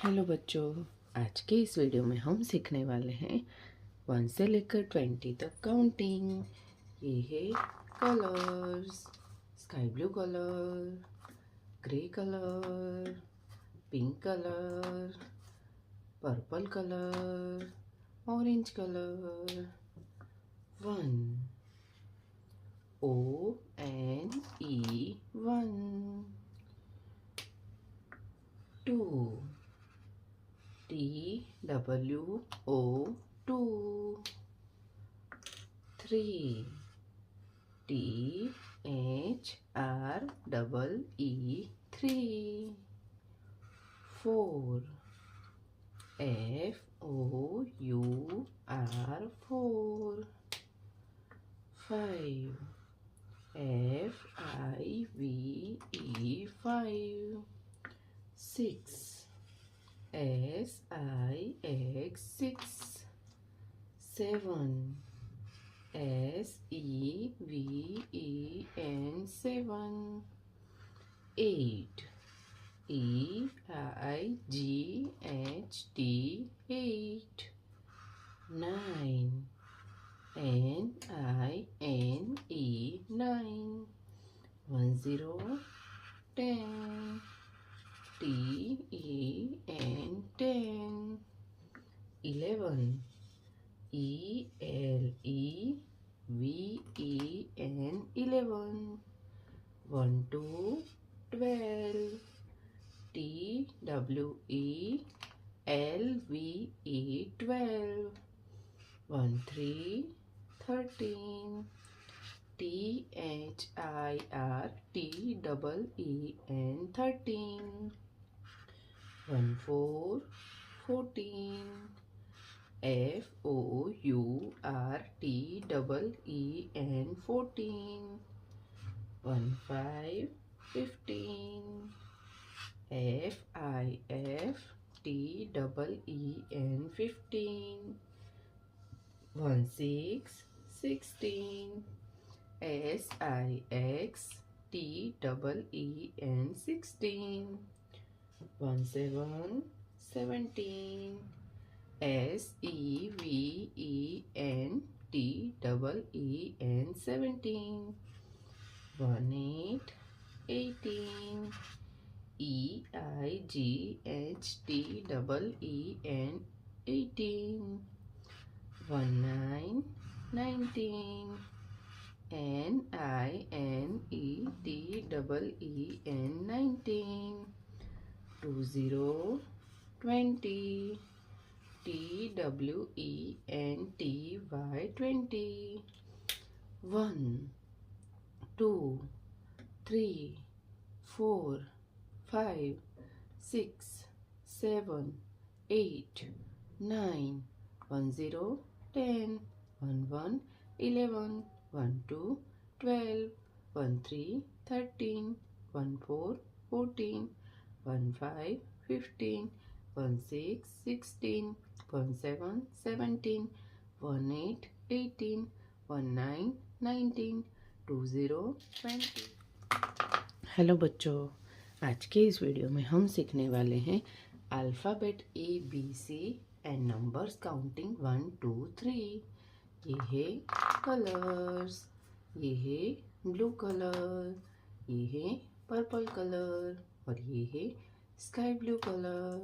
Hello बच्चों, आज के इस वीडियो में हम सीखने वाले हैं 1 से लेकर 20 तक काउंटिंग। ये है colours: sky blue colour, grey colour, pink colour, purple colour, orange colour. 1 ONE 1, 2 TWO 2, 3 THREE 3, 4 FOUR 4, 5 FIVE 5, 6 SIX 6, 7 SEVEN 7, 8 EIGHT 8, 9 NINE 9, 10 TEN 10, 11 ELEVEN 11, 1 to 12 TWELVE 12, 1 3 13 THIRTEEN 13, 1 4 14 FOURTEEN 14, 1 5 15 FIFTEEN 15, 1 6 16 SIXTEEN 16, 1 7 17 SEVENTEEN 17, 1 8 18 EIGHTEEN 18, 1 9 19 NINETEEN 19, 20 20 TWENTY 20, 1 2 3 4 5 6 7 8 9, 10 10, 11 11, 12 12, 13 13, 14 14, 15 15, 16 16, 17 17, 18 18, 19 19, 20 20। Hello बच्चों, आज के इस video में हम सीखने वाले हैं alphabet ABC and numbers counting 1 2 3। ये है कलर्स, ये है ब्लू कलर, ये है पर्पल कलर और ये है sky blue colour.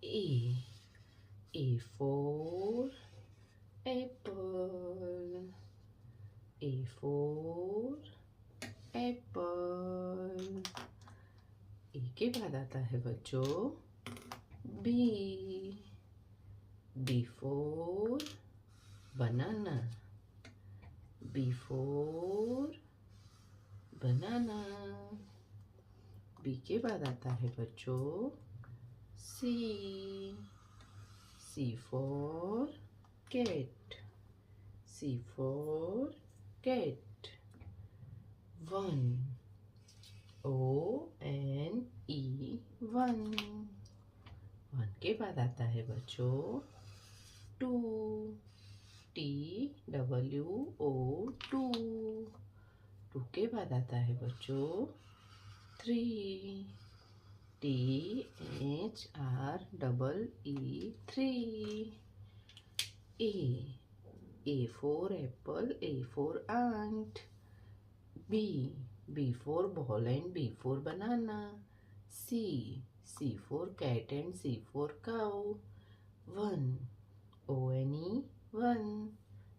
A for apple, A for apple। ए के बाद आता है बच्चों B, B for banana, B for banana। B के बाद आता है बच्चों C, C for cat, C for cat। 1 ONE 1, 1 के बाद आता है बच्चों 2 TWO 2, 2 के बाद आता है बच्चों 3 THREE 3. A for apple, A for ant. B for ball and B for banana. C for cat and C for cow. 1 ONE 1.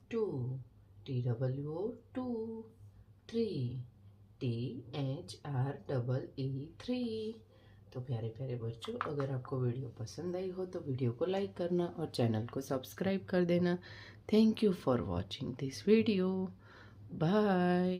2 TWO 2. 3 THREE 3. तो प्यारे प्यारे बच्चों, अगर आपको वीडियो पसंद आई हो तो वीडियो को लाइक करना और चैनल को सब्सक्राइब कर देना। Thank you for watching this video. Bye.